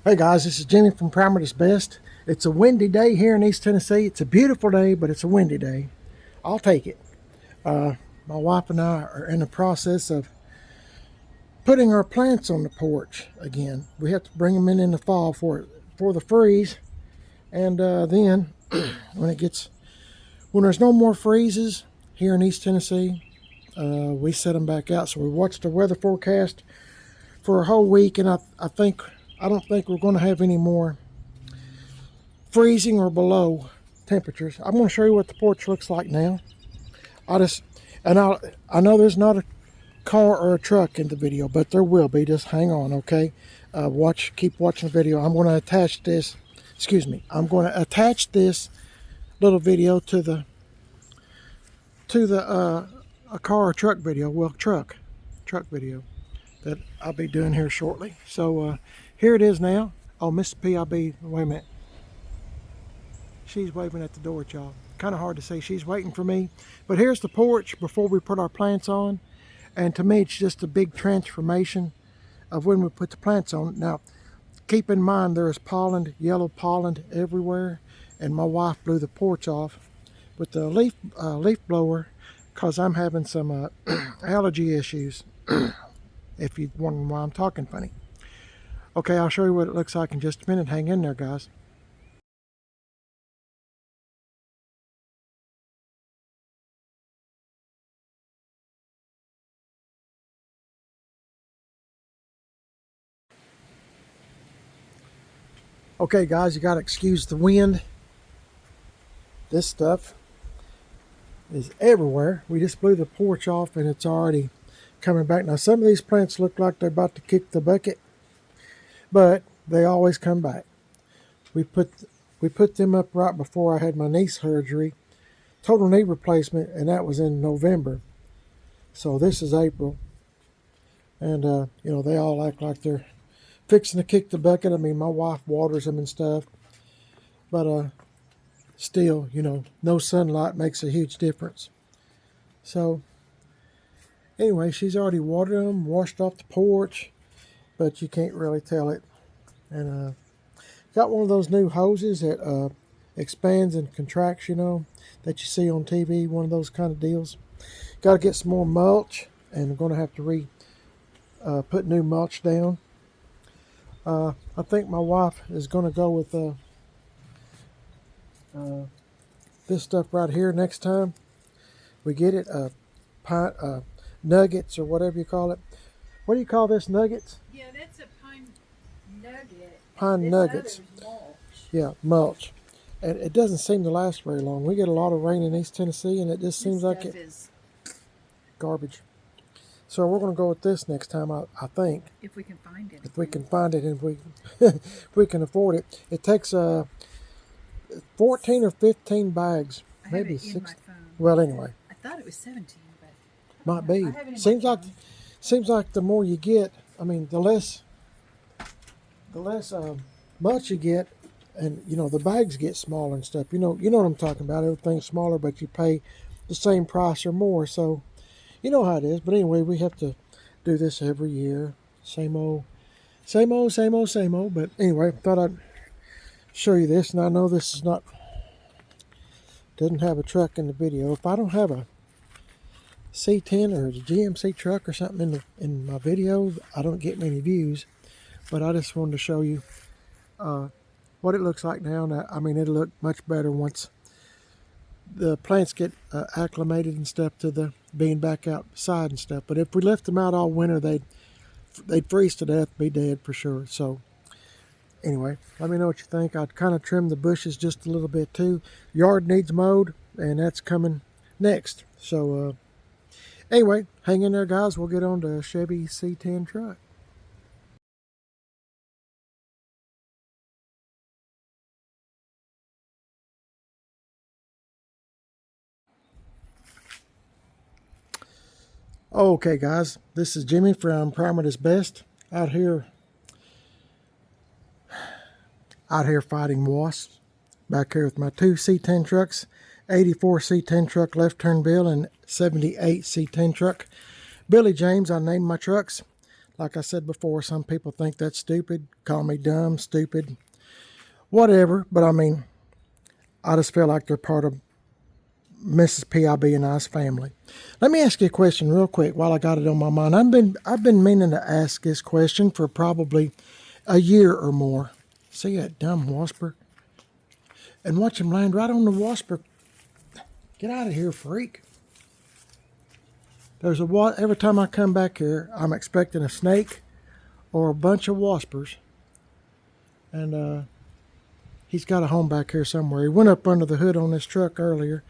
Hey guys, this is Jimmy from Primer is Best. It's a windy day here in East Tennessee. It's a beautiful day, but it's a windy day. I'll take it. My wife and I are in the process of putting our plants on the porch again. We have to bring them in the fall for the freeze, and then when there's no more freezes here in East Tennessee, we set them back out. So we watched the weather forecast for a whole week, and I don't think we're going to have any more freezing or below temperatures. I'm going to show you what the porch looks like now. I know there's not a car or a truck in the video, but there will be. Just hang on, okay? Keep watching the video. I'm going to attach this. I'm going to attach this little video to a car or truck video. Well, truck video that I'll be doing here shortly. So here it is now. Oh, Miss PIB, wait a minute. She's waving at the door, y'all. Kind of hard to see. She's waiting for me. But here's the porch before we put our plants on. And to me, it's just a big transformation of when we put the plants on. Now, keep in mind there is pollen, yellow pollen everywhere. And my wife blew the porch off with the leaf blower because I'm having some allergy issues. If you're wondering why I'm talking funny. Okay, I'll show you what it looks like in just a minute. Hang in there, guys. Okay, guys, you got to excuse the wind. This stuff is everywhere. We just blew the porch off and it's already coming back. Now, some of these plants look like they're about to kick the bucket, but they always come back. We put them up right before I had my knee surgery, total knee replacement, and that was in November. So this is April, and they all act like they're fixing to kick the bucket. I mean, my wife waters them and stuff, but still, no sunlight makes a huge difference. So anyway, she's already watered them, washed off the porch, but you can't really tell it. And got one of those new hoses that expands and contracts, that you see on TV, one of those kind of deals. Got to get some more mulch, and I'm going to have to put new mulch down. I think my wife is going to go with this stuff right here next time we get it. Nuggets or whatever you call it. What do you call this, nuggets? Yeah, that's a pine nugget. Pine nuggets. Mulch. Yeah, mulch. And it doesn't seem to last very long. We get a lot of rain in East Tennessee, and it just seems like it is garbage. So we're going to go with this next time, I think. If we can find it. If we can find it, and if we can afford it. It takes 14 or 15 bags. I maybe have it 6. in my phone. Well, anyway. I thought it was 17, but Might be. I have it in Seems my like phone. seems like the more you get, I mean, the less much you get, and the bags get smaller and stuff. You know what I'm talking about. Everything's smaller, but you pay the same price or more. So you know how it is. But anyway, we have to do this every year. Same old. But anyway, thought I'd show you this, and I know this is doesn't have a truck in the video. If I don't have a C10 or a GMC truck or something in my video, I don't get many views. But I just wanted to show you what it looks like now. And I mean, it'll look much better once the plants get acclimated and stuff to the being back outside and stuff. But if we left them out all winter, they'd freeze to death, be dead for sure. So anyway, let me know what you think. I'd kind of trim the bushes just a little bit too. Yard needs mowed, and that's coming next. So anyway, hang in there, guys. We'll get on to Chevy C10 truck. Okay, guys, this is Jimmy from Primer is Best, out here fighting wasps. Back here with my 2 C10 trucks, 84 C10 truck left turn Bill and 78 C10 truck Billy James. I named my trucks. Like I said before, some people think that's stupid, call me dumb, stupid, whatever. But I mean, I just feel like they're part of Mrs. PIB and I's family. Let me ask you a question real quick while I got it on my mind. I've been meaning to ask this question for probably a year or more. See that dumb wasper? And watch him land right on the wasper. Get out of here, freak. Every time I come back here, I'm expecting a snake or a bunch of waspers. And he's got a home back here somewhere. He went up under the hood on this truck earlier.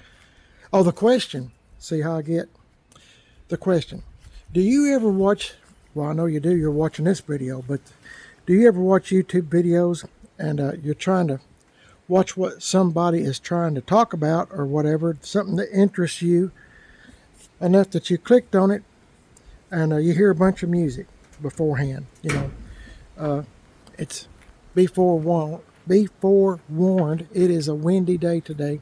Oh, the question. See how I get? The question. Do you ever watch, well, I know you do, you're watching this video, but do you ever watch YouTube videos and you're trying to watch what somebody is trying to talk about or whatever, something that interests you enough that you clicked on it and you hear a bunch of music beforehand, it's be forewarned, it is a windy day today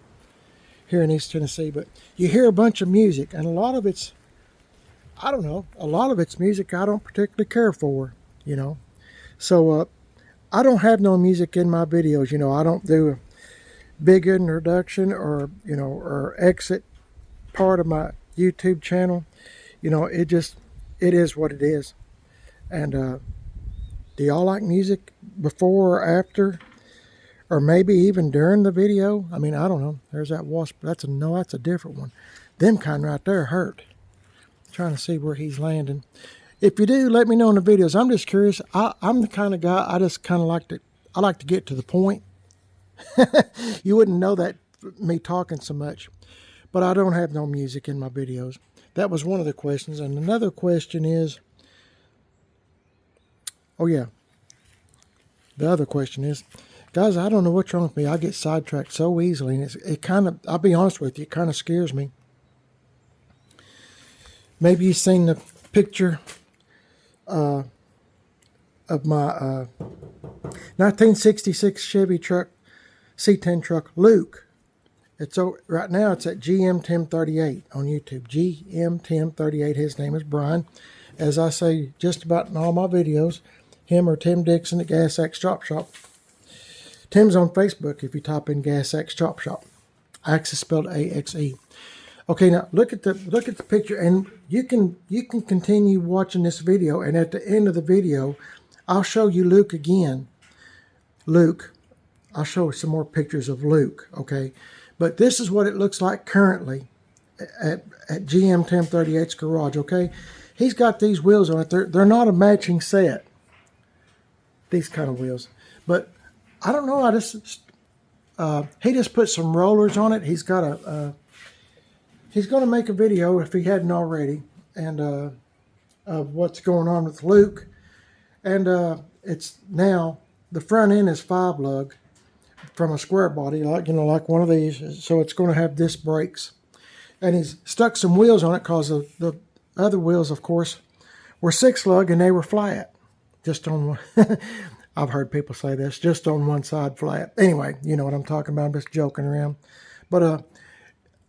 here in East Tennessee, but you hear a bunch of music and a lot of it's music I don't particularly care for, so I don't have no music in my videos. I don't do a big introduction or exit part of my YouTube channel. It is what it is. And do y'all like music before or after, or maybe even during the video? I mean, I don't know. There's that wasp. That's a different one. Them kind right there hurt. Trying to see where he's landing. If you do, let me know in the videos. I'm just curious. I'm the kind of guy, I just kind of I like to get to the point. You wouldn't know that me talking so much, but I don't have no music in my videos. That was one of the questions. And another question is, oh yeah, the other question is, guys, I don't know what's wrong with me. I get sidetracked so easily, and it kind of, I'll be honest with you, it kind of scares me. Maybe you've seen the picture of my 1966 Chevy truck, C10 truck, Luke. Right now it's at GM Tim 38 on YouTube. GM Tim 38. His name is Brian. As I say just about in all my videos, him or Tim Dixon at Gas X Chop Shop. Tim's on Facebook if you type in Gas X Chop Shop. Axe is spelled A-X-E. Okay, now look at the picture, and you can continue watching this video, and at the end of the video, I'll show you Luke again. I'll show some more pictures of Luke, okay? But this is what it looks like currently at GM Tim 38's garage, okay? He's got these wheels on it. They're not a matching set, these kind of wheels. But I don't know, he just put some rollers on it. He's got he's going to make a video, if he hadn't already, and of what's going on with Luke. And it's now, the front end is 5-lug from a square body, like one of these. So it's going to have disc brakes. And he's stuck some wheels on it because the other wheels, of course, were 6-lug and they were flat. Just on one. I've heard people say this, just on one side flat. Anyway, you know what I'm talking about. I'm just joking around. But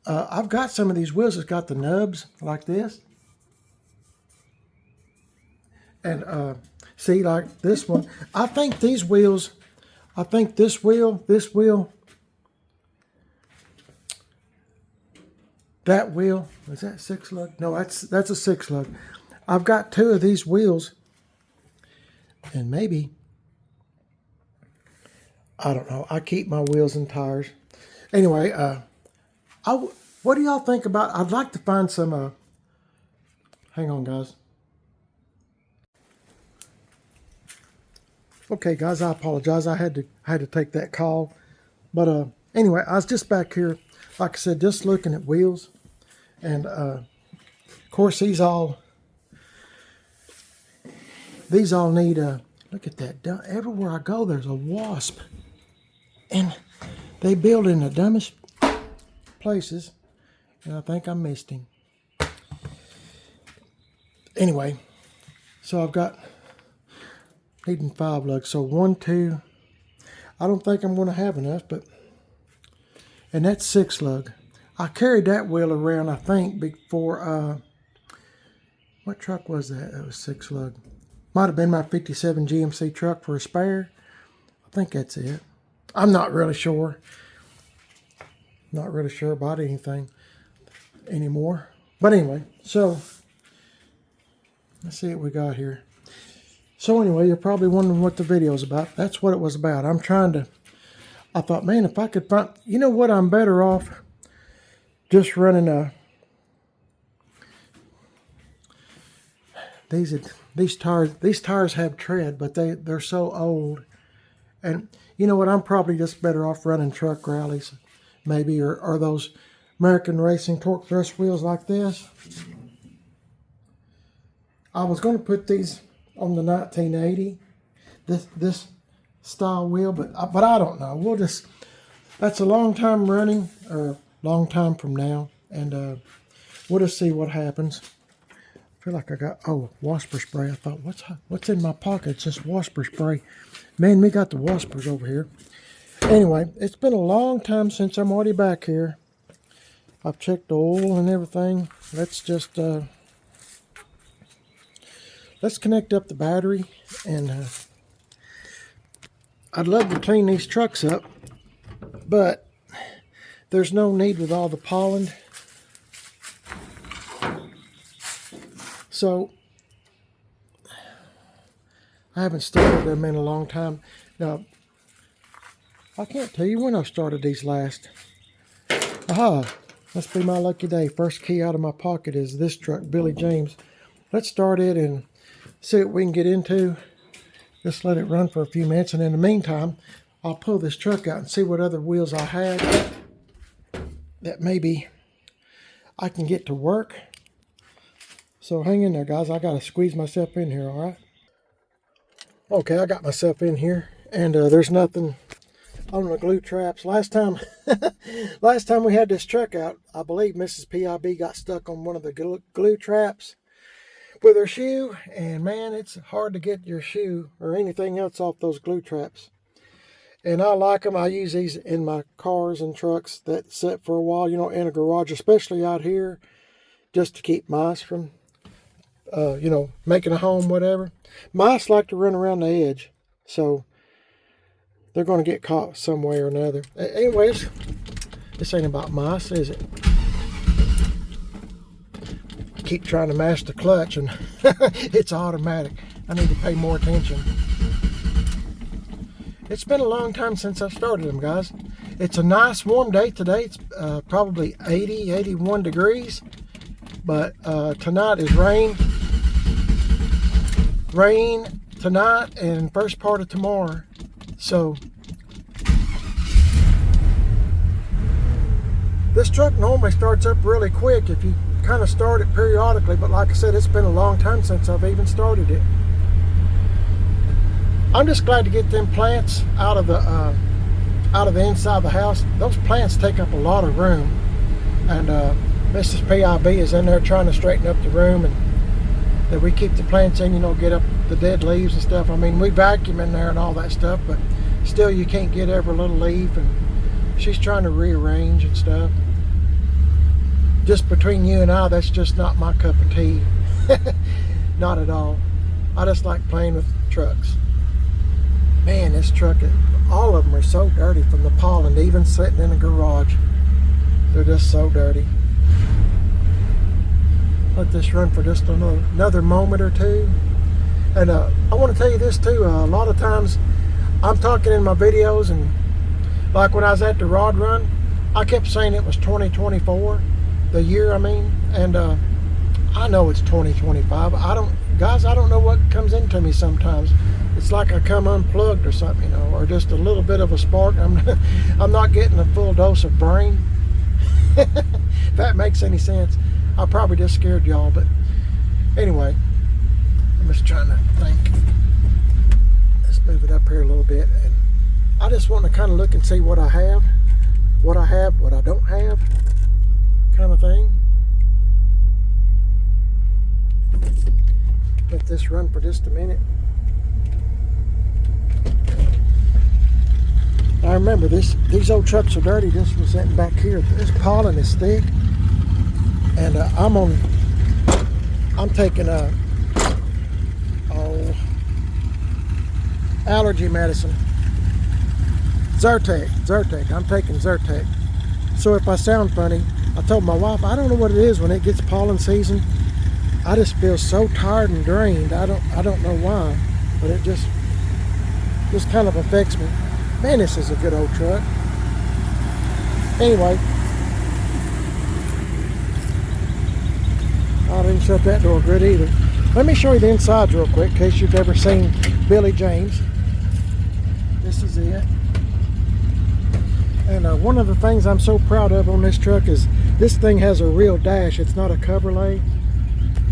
I've got some of these wheels that's got the nubs like this. And see, like this one. I think these wheels, this wheel, that wheel, is that 6-lug? No, that's a 6-lug. I've got 2 of these wheels. And maybe, I don't know. I keep my wheels and tires. Anyway, what do y'all think about, I'd like to find some, hang on guys. Okay guys, I apologize. I had to take that call. But anyway, I was just back here, like I said, just looking at wheels. And of course these all need look at that. Everywhere I go there's a wasp. And they build in the dumbest places. And I think I missed him. Anyway, so I've got needing 5 lugs. So 1, 2. I don't think I'm going to have enough, but and that's 6-lug. I carried that wheel around, I think, before what truck was that? That was 6-lug. Might have been my 57 GMC truck for a spare. I think that's it. I'm not really sure. Not really sure about anything anymore. But anyway, so let's see what we got here. So anyway, you're probably wondering what the video is about. That's what it was about. I thought, man, if I could find, you know what, I'm better off just running these tires have tread, but they're so old. And you know what, I'm probably just better off running truck rallies, maybe, or those American Racing torque thrust wheels like this. I was going to put these on the 1980, this style wheel, but I don't know. That's a long time running, or a long time from now, and we'll just see what happens. I feel like I got, wasper spray. I thought, what's in my pocket? It's just wasper spray. Man, we got the waspers over here. Anyway, it's been a long time since I'm already back here. I've checked the oil and everything. Let's just let's connect up the battery, and I'd love to clean these trucks up, but there's no need with all the pollen. So I haven't started them in a long time. Now, I can't tell you when I started these last. Aha, must be my lucky day. First key out of my pocket is this truck, Billy James. Let's start it and see what we can get into. Just let it run for a few minutes, and in the meantime, I'll pull this truck out and see what other wheels I have that maybe I can get to work. So hang in there, guys. I gotta squeeze myself in here, all right? Okay, I got myself in here, and there's nothing on the glue traps. Last time we had this truck out, I believe Mrs. PIB got stuck on one of the glue traps with her shoe, and man, it's hard to get your shoe or anything else off those glue traps. And I like them. I use these in my cars and trucks that sit for a while, you know, in a garage, especially out here, just to keep mice from you know, making a home, whatever. Mice like to run around the edge, so they're going to get caught some way or another. Anyways, this ain't about mice, is it? I keep trying to mash the clutch, and it's automatic. I need to pay more attention. It's been a long time since I've started them, guys. It's a nice warm day today. It's probably 80, 81 degrees. But tonight is rain tonight and first part of tomorrow. So this truck normally starts up really quick if you kind of start it periodically. But like I said, it's been a long time since I've even started it. I'm just glad to get them plants out of the inside of the house. Those plants take up a lot of room, and Mrs. PIB is in there trying to straighten up the room, and that we keep the plants in, you know, get up the dead leaves and stuff. I mean, we vacuum in there and all that stuff, but still you can't get every little leaf, and she's trying to rearrange and stuff. Just between you and I, that's just not my cup of tea. Not at all. I just like playing with trucks. Man, this truck, all of them are so dirty from the pollen, even sitting in a garage. They're just so dirty. Let this run for just another moment or two. And I want to tell you this too, a lot of times I'm talking in my videos, and like when I was at the rod run, I kept saying it was 2024, the year I mean, and I know it's 2025. I don't know what comes into me sometimes. It's like I come unplugged or something, you know, or just a little bit of a spark. I'm not getting a full dose of brain. If that makes any sense. I probably just scared y'all, but anyway, I'm just trying to think. Let's move it up here a little bit, and I just want to kind of look and see what I have, what I don't have, kind of thing. Let this run for just a minute. I remember these old trucks are dirty. This was sitting back here. This pollen is thick, and I'm taking a allergy medicine. Zyrtec. I'm taking Zyrtec. So if I sound funny, I told my wife, I don't know what it is when it gets pollen season. I just feel so tired and drained. I don't know why, but it just kind of affects me. Man, this is a good old truck. Anyway, I didn't shut that door good either. Let me show you the insides real quick in case you've ever seen Billy James. This is it. And one of the things I'm so proud of on this truck is this thing has a real dash. It's not a coverlay.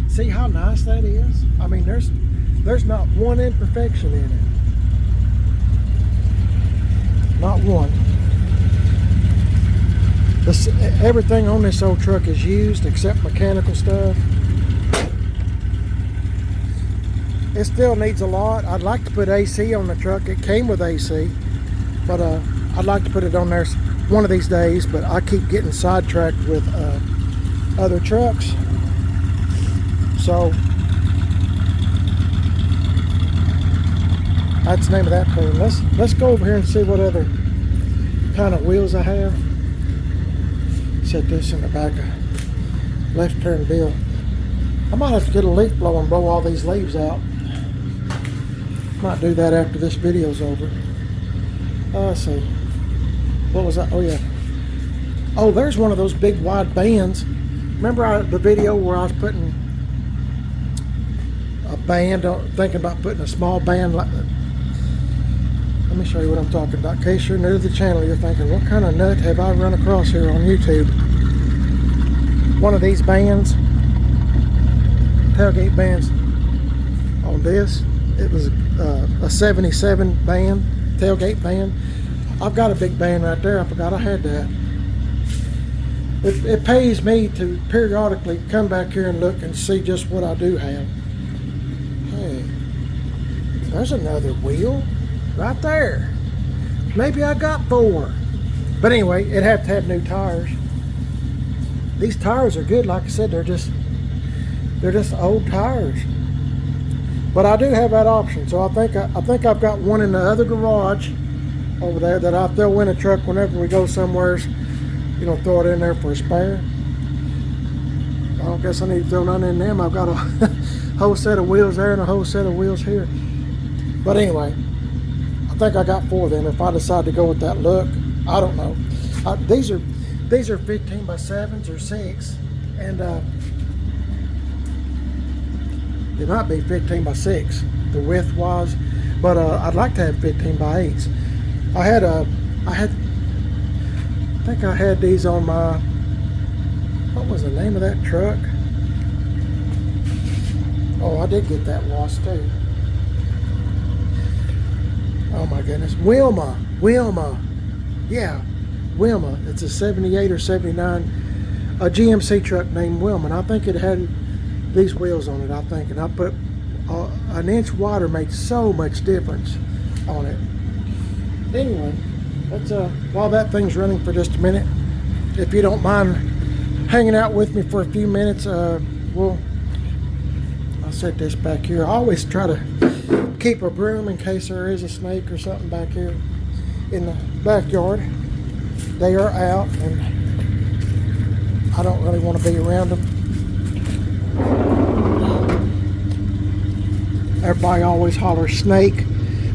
See how nice that is? I mean, there's not one imperfection in it. Not one. Everything on this old truck is used except mechanical stuff. It still needs a lot. I'd like to put AC on the truck. It came with AC, but I'd like to put it on there one of these days, but I keep getting sidetracked with other trucks. So that's the name of that thing. Let's go over here and see what other kind of wheels I have. Set this in the back of left turn bill. I might have to get a leaf blower and blow all these leaves out. Might do that after this video's over. Let's see. What was that? Oh yeah. Oh, there's one of those big wide bands. Remember the video where I was putting a band, thinking about putting a small band like that? Let me show you what I'm talking about. In case you're new to the channel, you're thinking, what kind of nut have I run across here on YouTube? One of these bands, tailgate bands on this. It was a 77 band, tailgate band. I've got a big band right there. I forgot I had that. It pays me to periodically come back here and look and see just what I do have. Hey, there's another wheel right there. Maybe I got 4. But anyway, it'd have to have new tires. These tires are good. Like I said, they're just old tires. But I do have that option. So I think I've got one in the other garage over there that I'll throw in a truck whenever we go somewhere. You know, throw it in there for a spare. I don't guess I need to throw none in them. I've got a whole set of wheels there and a whole set of wheels here. But anyway, I think I got 4 of them. If I decide to go with that look, I don't know. These are 15 by 7s or 6, and they might be 15 by 6, the width was, but I'd like to have 15 by 8s. I think I had these on my, what was the name of that truck? Oh, I did get that washed too. Oh my goodness, Wilma, yeah, Wilma. It's a 78 or 79, a GMC truck named Wilma, and I think it had these wheels on it, I think, and I put an inch wider made so much difference on it. Anyway, let's while that thing's running for just a minute, if you don't mind hanging out with me for a few minutes, I'll set this back here. I always try to keep a broom in case there is a snake or something back here in the backyard. They are out and I don't really want to be around them. Everybody always hollers snake,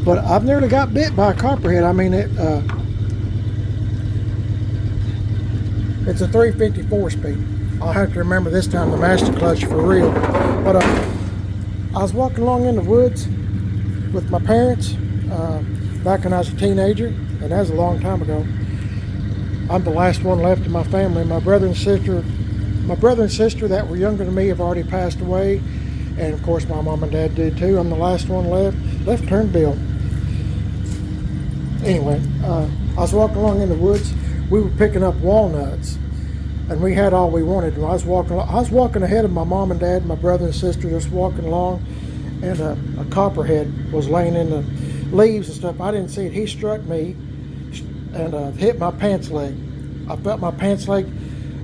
but I've nearly got bit by a copperhead. I mean, it's a 354 speed. I'll have to remember this time the master clutch for real. But I was walking along in the woods with my parents back when I was a teenager, and that was a long time ago. I'm the last one left in my family. My brother and sister that were younger than me have already passed away, and of course my mom and dad did too. I'm the last one left turn bill. Anyway, I was walking along in the woods. We were picking up walnuts, and we had all we wanted. I was walking ahead of my mom and dad, my brother and sister, just walking along, and a copperhead was laying in the leaves and stuff. I didn't see it. He struck me and hit my pants leg. I felt my pants leg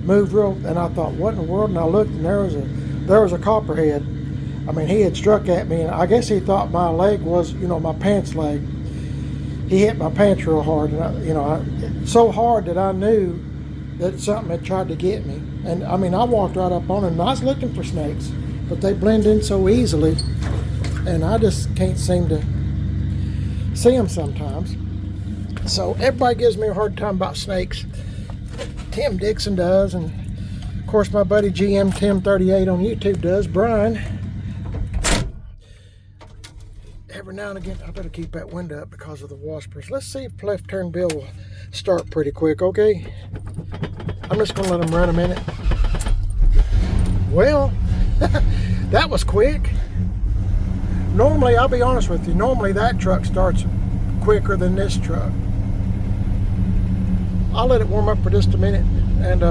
move real, and I thought, what in the world? And I looked, and there was a copperhead I mean, he had struck at me, and I guess he thought my leg was, my pants leg. He hit my pants real hard, and so hard that I knew that something had tried to get me. And I mean, I walked right up on him, and I was looking for snakes, but they blend in so easily, and I just can't seem to see them sometimes. So everybody gives me a hard time about snakes. Tim Dixon does, and of course my buddy GM Tim 38 on YouTube does. Brian. Every now and again, I better keep that window up because of the waspers. Let's see if left turn Bill will start pretty quick, okay? I'm just gonna let him run a minute. Well, that was quick. Normally, I'll be honest with you, normally that truck starts quicker than this truck. I'll let it warm up for just a minute, and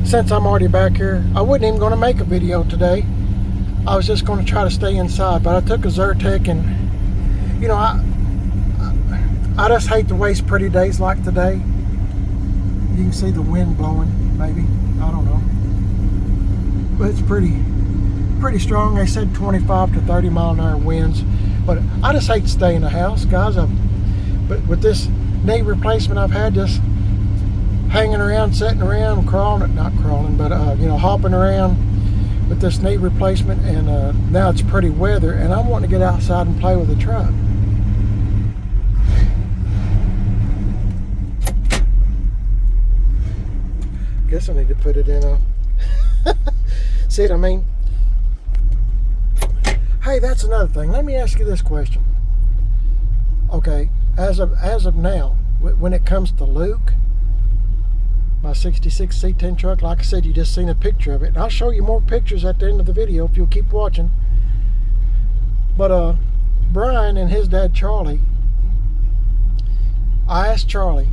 since I'm already back here, I wasn't even gonna make a video today. I was just going to try to stay inside, but I took a Zyrtec, and I just hate to waste pretty days like today. You can see the wind blowing, maybe, I don't know, but it's pretty strong. They said 25 to 30 mile an hour winds, but I just hate to stay in the house, guys. But with this knee replacement I've had, just hanging around, sitting around, hopping around with this knee replacement, and now it's pretty weather, and I'm wanting to get outside and play with the truck. Guess I need to put it in a see what I mean? Hey, that's another thing. Let me ask you this question. Okay, as of now, when it comes to Luke, my 66 C10 truck, like I said, you just seen a picture of it. And I'll show you more pictures at the end of the video if you'll keep watching. But Brian and his dad Charlie, I asked Charlie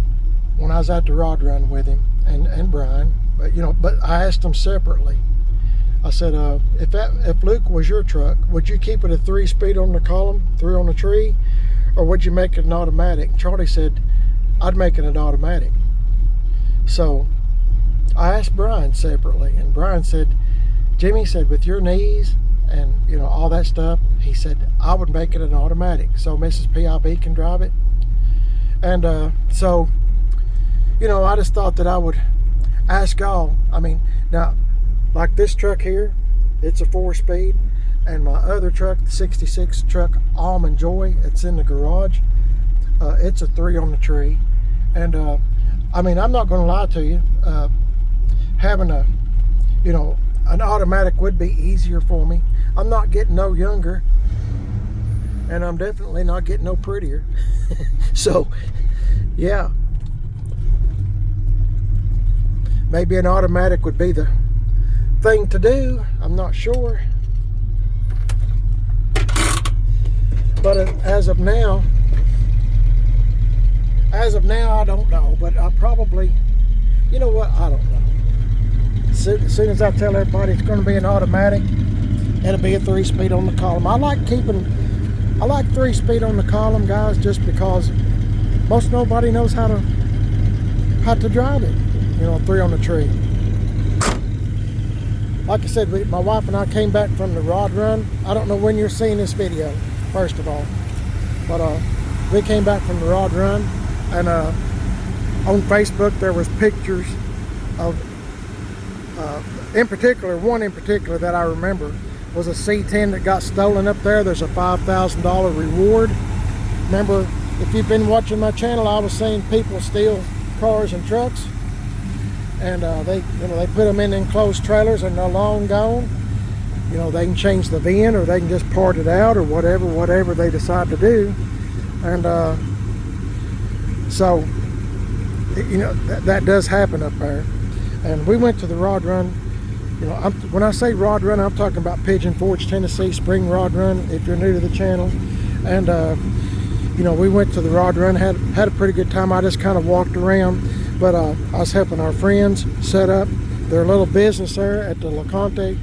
when I was at the rod run with him and Brian, but I asked them separately. I said, if Luke was your truck, would you keep it a 3-speed on the column, 3 on the tree, or would you make it an automatic? Charlie said, I'd make it an automatic. So I asked Brian separately, and Brian said, Jimmy said, with your knees and all that stuff, he said, I would make it an automatic so Mrs. PIB can drive it. And so I just thought that I would ask y'all. I mean, now, like this truck here, it's a 4-speed, and my other truck, the 66 truck Almond Joy, it's in the garage, it's a 3 on the tree. And I mean, I'm not going to lie to you. Having an automatic would be easier for me. I'm not getting no younger, and I'm definitely not getting no prettier. So, yeah, maybe an automatic would be the thing to do. I'm not sure, but as of now, I don't know, but I probably, I don't know. As soon as I tell everybody it's going to be an automatic, it'll be a 3-speed on the column. I like 3-speed on the column, guys, just because most nobody knows how to drive it. 3 on the tree. Like I said, my wife and I came back from the rod run. I don't know when you're seeing this video, first of all, but we came back from the rod run. And on Facebook there was pictures of, one in particular that I remember was a C10 that got stolen up there. There's a $5,000 reward. Remember, if you've been watching my channel, I was saying people steal cars and trucks, and they put them in enclosed trailers and they're long gone. They can change the VIN, or they can just part it out, or whatever they decide to do. And so, that does happen up there. And we went to the rod run. When I say rod run, I'm talking about Pigeon Forge, Tennessee spring rod run, if you're new to the channel. And we went to the rod run, had a pretty good time. I just kind of walked around, but I was helping our friends set up their little business there at the LeConte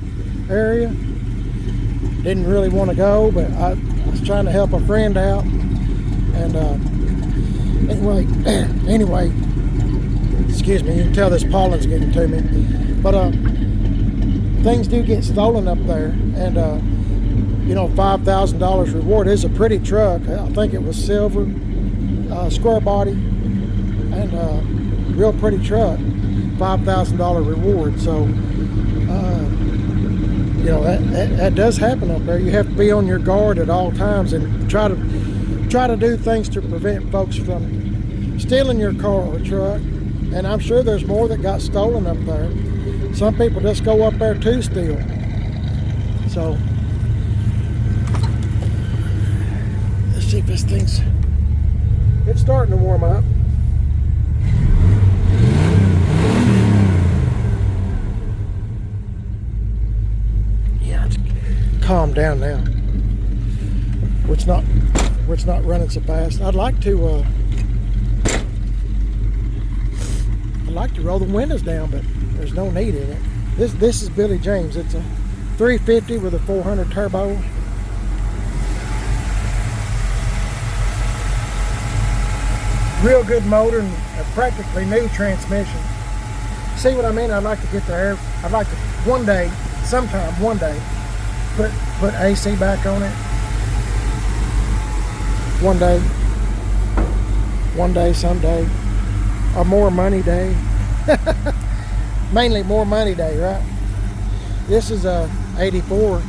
area. Didn't really want to go, but I was trying to help a friend out. And anyway, excuse me, you can tell this pollen's getting to me. But things do get stolen up there, and you know, $5,000 reward is a pretty truck. I think it was silver, square body, and real pretty truck. $5,000 reward. So you know, that does happen up there. You have to be on your guard at all times and try to do things to prevent folks from stealing your car or truck. And I'm sure there's more that got stolen up there. Some people just go up there to steal. So let's see if this thing's, it's starting to warm up. Yeah, it's calmed down now. It's not running so fast. I'd like to roll the windows down, but there's no need in it. This is Billy James. It's a 350 with a 400 turbo. Real good motor and a practically new transmission. See what I mean? I'd like to get the air. I'd like to one day, put AC back on it. One day, someday. A more money day. Mainly more money day, right? This is a 84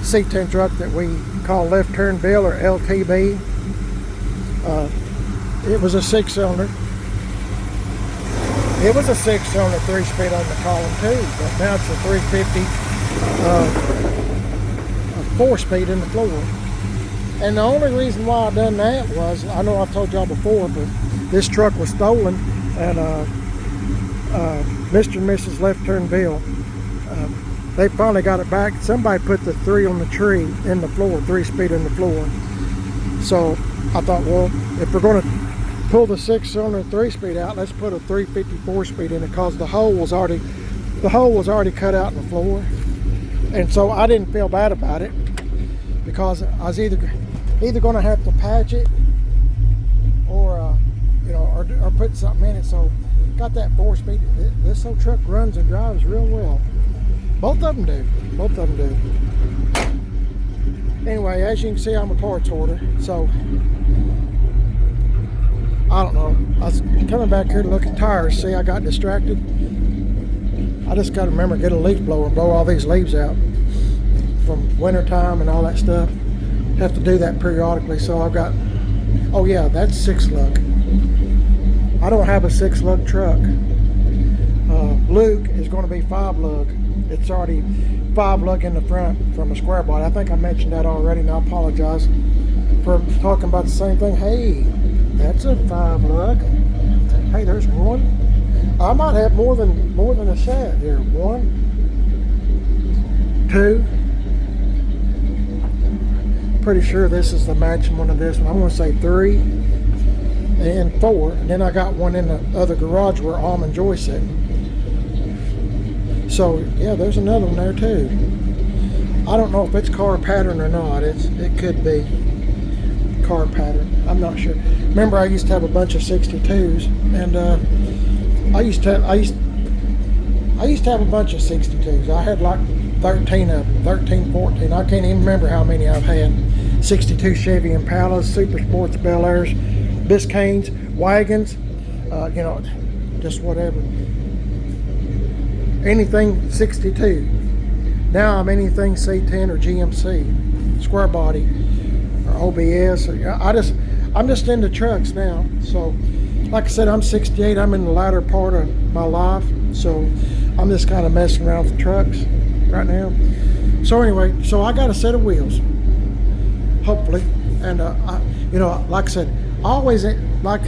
C10 truck that we call left turn bill, or LTB. It was a 6-cylinder. It was a 6-cylinder 3-speed on the column too, but now it's a 350 4-speed in the floor. And the only reason why I done that was, I know I've told y'all before, but this truck was stolen, and Mr. and Mrs. Left Turn Bill, they finally got it back. Somebody put the 3 on the tree in the floor, 3-speed in the floor. So I thought, well, if we're going to pull the 6-cylinder 3-speed out, let's put a 350 4-speed in it, because the hole was already cut out in the floor. And so I didn't feel bad about it, because I was either going to have to patch it or you know, or put something in it. So got that 4-speed. This old truck runs and drives real well. Both of them do. Anyway, as you can see, I'm a parts hoarder, so I don't know. I was coming back here to look at tires. See, I got distracted. I just got to remember to get a leaf blower and blow all these leaves out from winter time and all that stuff. Have to do that periodically. So I've got, oh yeah, that's 6-lug. I don't have a 6-lug truck. Luke is going to be 5-lug. It's already 5-lug in the front from a square body. I think I mentioned that already, and I apologize for talking about the same thing. Hey, that's a 5-lug. Hey, there's one. I might have more than a set here. 1, 2. Pretty sure this is the matching one of this one. I'm going to say 3 and 4. And then I got one in the other garage where Alm and Joy sitting. So yeah, there's another one there too. I don't know if it's car pattern or not. It could be car pattern. I'm not sure. Remember, I used to have a bunch of 62s, and I used to have a bunch of 62s. I had like 13 of them, 13, 14. I can't even remember how many I've had. 62 Chevy Impalas, Super Sports Bel Airs, Biscaynes, wagons, you know, just whatever. Anything 62. Now I'm anything C10 or GMC, square body, or OBS. Or, I'm just into trucks now. So, like I said, I'm 68. I'm in the latter part of my life, so I'm just kind of messing around with trucks right now. So anyway, so I got a set of wheels, hopefully, and you know, like I said, I always like.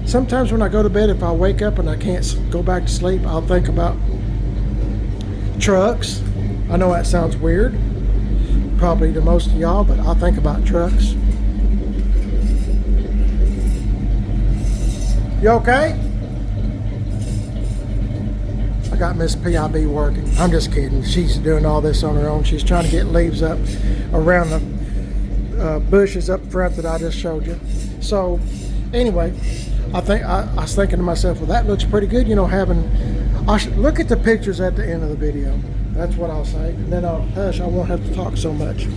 Sometimes when I go to bed, if I wake up and I can't go back to sleep, I'll think about trucks. I know that sounds weird, probably to most of y'all, but I think about trucks. You okay? I got Miss PIB working. I'm just kidding. She's doing all this on her own. She's trying to get leaves up around the bushes up front that I just showed you. So anyway, I was thinking to myself, well, that looks pretty good, you know, having, look at the pictures at the end of the video. That's what I'll say. And then I'll hush. I won't have to talk so much.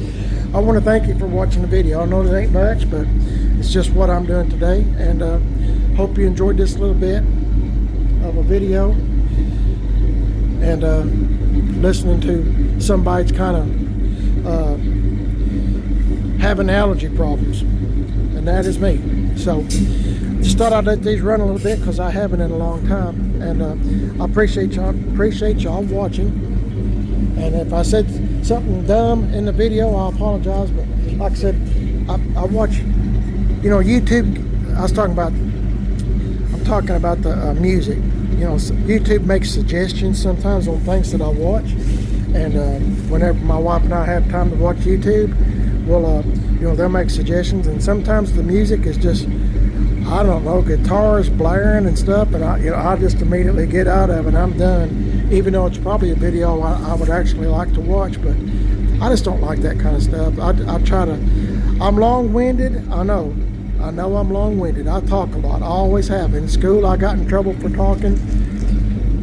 I want to thank you for watching the video. I know it ain't much, but it's just what I'm doing today. And hope you enjoyed this little bit of a video. And listening to somebody's kind of having allergy problems. And that is me. So just thought I'd let these run a little bit because I haven't in a long time. And I appreciate y'all watching. And if I said something dumb in the video, I apologize. But like I said, I watch, YouTube. I'm talking about the music. YouTube makes suggestions sometimes on things that I watch. And whenever my wife and I have time to watch YouTube, they'll make suggestions. And sometimes the music is just, I don't know, guitars blaring and stuff, and I just immediately get out of it. I'm done, even though it's probably a video I would actually like to watch. But I just don't like that kind of stuff. I'm long-winded. I know I'm long-winded. I talk a lot. I always have. In school, I got in trouble for talking.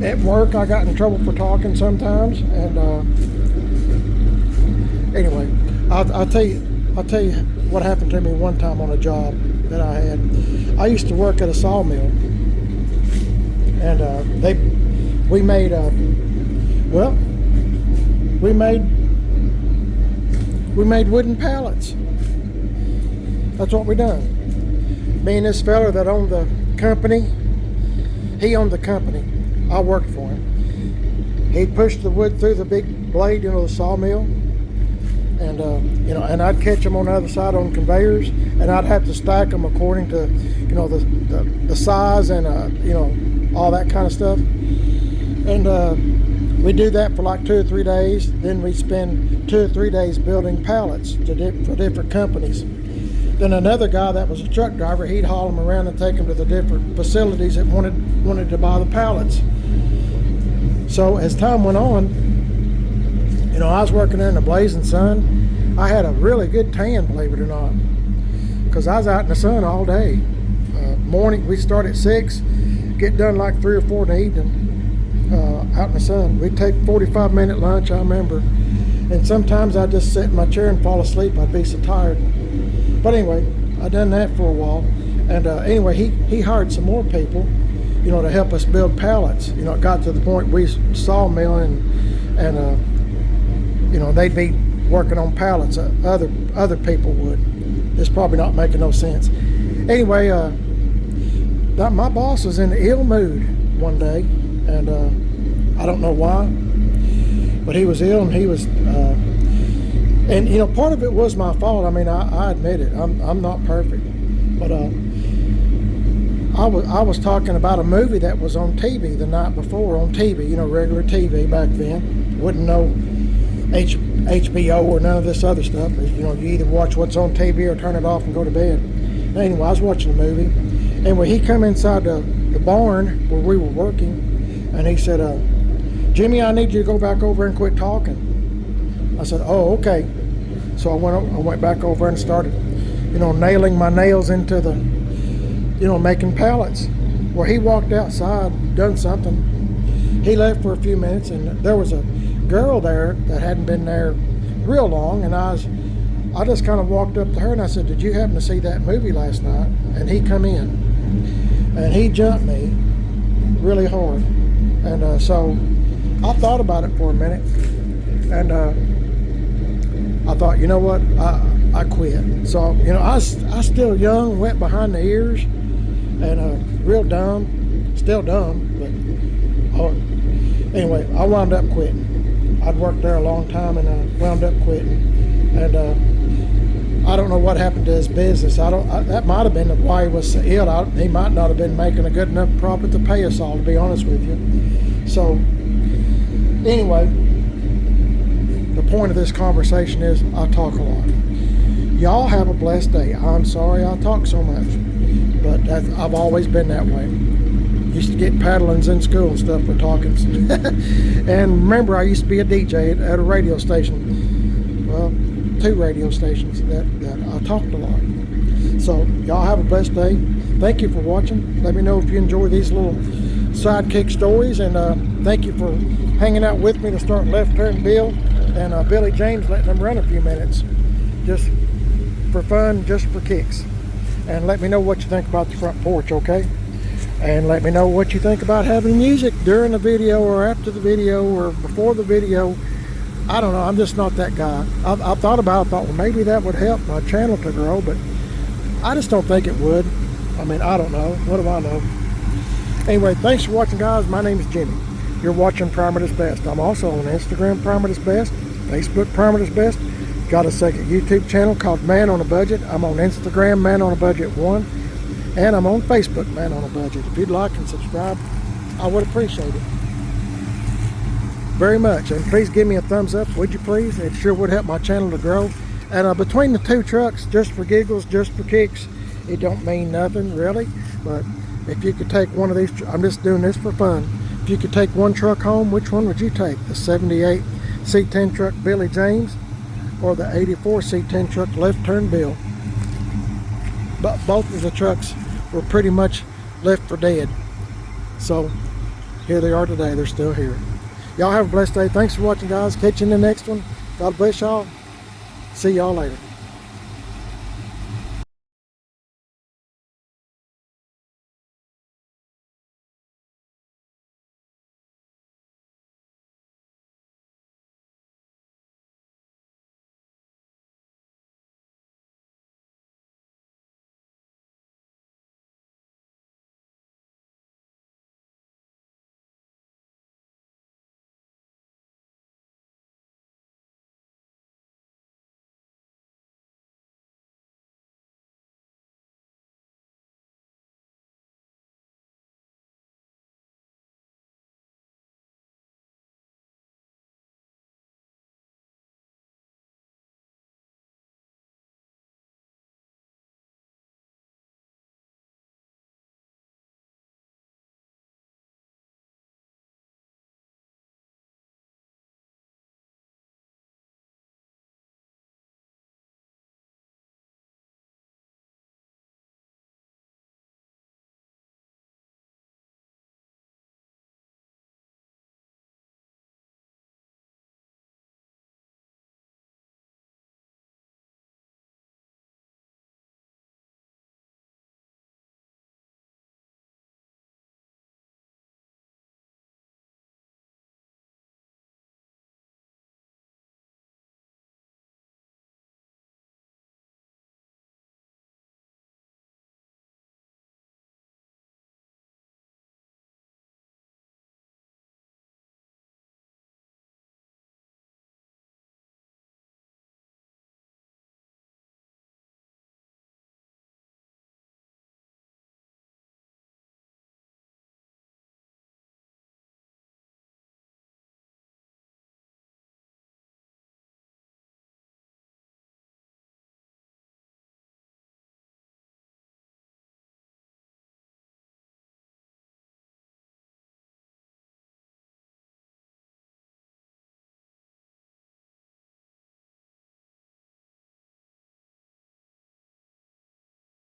At work, I got in trouble for talking sometimes. And anyway, I'll tell you what happened to me one time on a job that I had. I used to work at a sawmill, and we made wooden pallets. That's what we done. Me and this fella that owned the company, he owned the company. I worked for him. He'd push the wood through the big blade, the sawmill, and and I'd catch them on the other side on conveyors, and I'd have to stack them according to, the size and all that kind of stuff. And we do that for like 2 or 3 days. Then we spend 2 or 3 days building pallets for different companies. Then another guy that was a truck driver, he'd haul them around and take them to the different facilities that wanted to buy the pallets. So as time went on, I was working there in the blazing sun. I had a really good tan, believe it or not, because I was out in the sun all day. Morning, we start at 6, get done like 3 or 4 in the evening, out in the sun. We'd take 45-minute lunch, I remember. And sometimes I'd just sit in my chair and fall asleep. I'd be so tired. But anyway, I done that for a while. And anyway, he hired some more people, to help us build pallets. It got to the point we sawmill and they'd be working on pallets. Other people would. It's probably not making no sense. Anyway, my boss was in an ill mood one day, and I don't know why, but he was ill, and he was, and part of it was my fault. I mean, I admit it. I'm not perfect, but I was talking about a movie that was on TV the night before, on TV, regular TV back then. Wouldn't know HBO or none of this other stuff. You either watch what's on TV or turn it off and go to bed. Anyway, I was watching the movie, and when he come inside the barn where we were working, and he said, Jimmy, I need you to go back over and quit talking. I said, oh, okay. So I went back over and started, nailing my nails into the, making pallets. Well, he walked outside, done something. He left for a few minutes, and there was a girl there that hadn't been there real long, and I just kind of walked up to her and I said, did you happen to see that movie last night? And he come in, and he jumped me really hard. And so I thought about it for a minute, and I thought, you know what, I quit. So I still young, wet behind the ears, and real dumb, still dumb, but anyway, I wound up quitting. I'd worked there a long time, and I wound up quitting. And I don't know what happened to his business. That might have been why he was so ill. He might not have been making a good enough profit to pay us all, to be honest with you. So anyway, the point of this conversation is I talk a lot. Y'all have a blessed day. I'm sorry I talk so much, but I've always been that way. Used to get paddlings in school and stuff for talking. And remember, I used to be a DJ at a radio station. Well, 2 radio stations that I talked a lot. So y'all have a blessed day. Thank you for watching. Let me know if you enjoy these little sidekick stories, and thank you for hanging out with me to start Left Turn Bill and Billy James, letting them run a few minutes. Just for fun, just for kicks. And let me know what you think about the front porch, okay? And let me know what you think about having music during the video or after the video or before the video. I don't know, I'm just not that guy. I've thought about it, thought, well, maybe that would help my channel to grow, but I just don't think it would. I mean, I don't know. What do I know? Anyway, thanks for watching, guys. My name is Jimmy. You're watching Primatus Best. I'm also on Instagram, Primatus Best, Facebook, Primatus Best. Got a second YouTube channel called Man on a Budget. I'm on Instagram, Man on a Budget 1. And I'm on Facebook, Man on a Budget. If you'd like and subscribe, I would appreciate it very much. And please give me a thumbs up, would you please? It sure would help my channel to grow. And between the two trucks, just for giggles, just for kicks, it don't mean nothing really. But if you could take one of these, I'm just doing this for fun. If you could take one truck home, which one would you take? The 78 C10 truck Billy James or the 84 C10 truck Left Turn Bill? But both of the trucks were pretty much left for dead. So here they are today. They're still here. Y'all have a blessed day. Thanks for watching, guys. Catch you in the next one. God bless y'all. See y'all later.